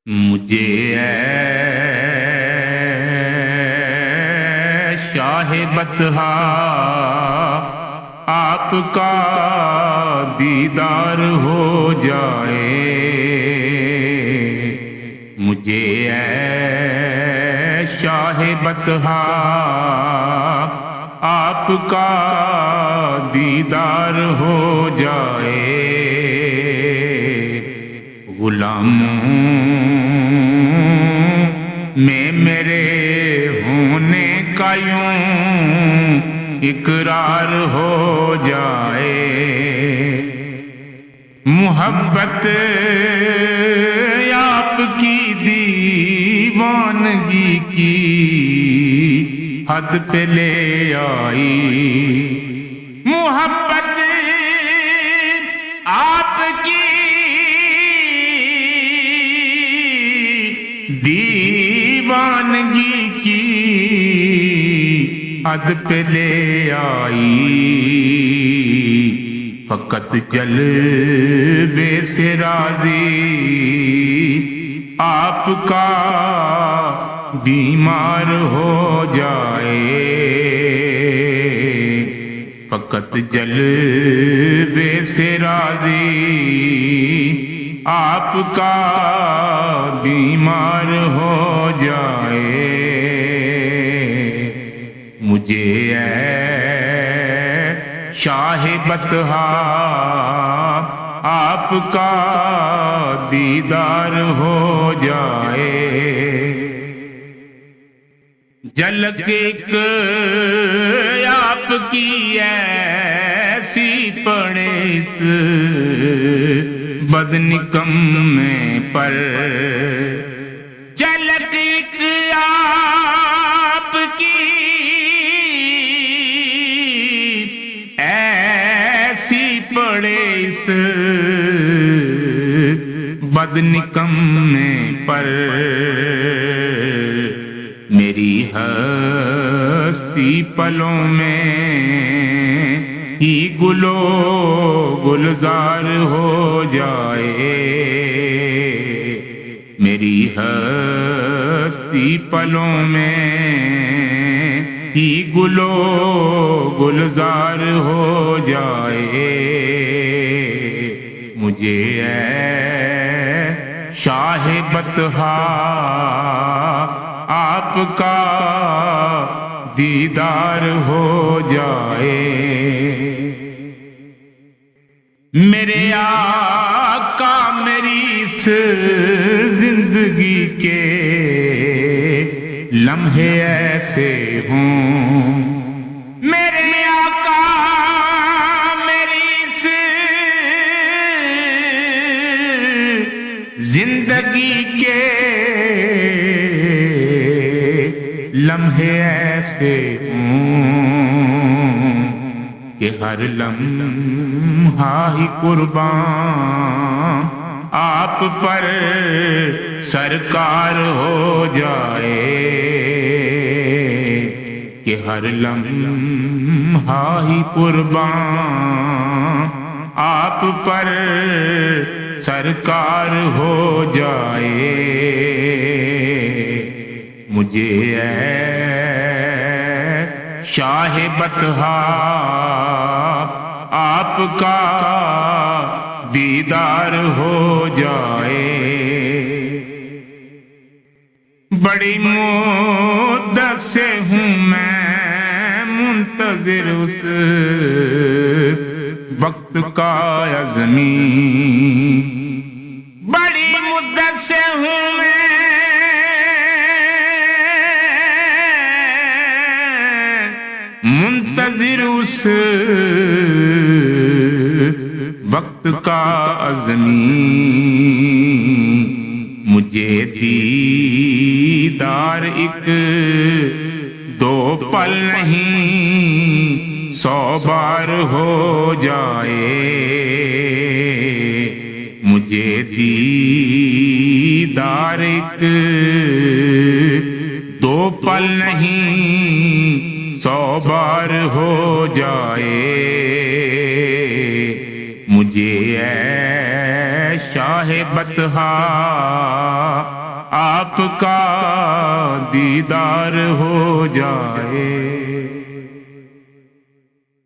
مجھے اے شاہ بطحا آپ کا دیدار ہو جائے، مجھے اے شاہ بطحا آپ کا دیدار ہو جائے۔ غلاموں میں میرے ہونے کا یوں اقرار ہو جائے، محبت آپ کی دیوانگی کی حد پہ لے آئی، محبت آپ کی دیوانگی کی حد پہ لے آئی، فقط جلوے سے راضی آپ کا بیمار ہو جائے، فقط جلوے سے راضی آپ کا بیمار ہو جائے، مجھے اے شاہ بطحا آپ کا دیدار ہو جائے۔ جھلک ایک آپ کی ایسی پڑے اس بدنکمے پر، جھلک ایک آپ کی ایسی پڑے اس بدنکمے پر، میری ہستی پلوں میں ہی گلو گلزار ہو جائے، میری ہستی پلوں میں ہی گلو گلزار ہو جائے، مجھے اے شاہ بطحا آپ کا دیدار ہو جائے، میرے آقا میری اس زندگی کے لمحے ایسے ہوں، میرے آقا میری اس زندگی کے لمحے ایسے ہوں کہ ہر لمحہ ہی قربان آپ پر سرکار ہو جائے، کہ ہر لمحہ ہی قربان آپ پر سرکار ہو جائے، مجھے اے شاہ بطحا آپ کا دیدار ہو جائے، بڑی مدت سے ہوں میں منتظر اس وقت کا عظمی، بڑی مدت سے ہوں میں منتظر اس وقت کا عظمی، مجھے دیدار ایک دو پل نہیں 100 بار ہو جائے، مجھے دیدار ایک دو پل نہیں 100 بار ہو جائے، مجھے اے شاہ بطحا آپ کا دیدار ہو جائے.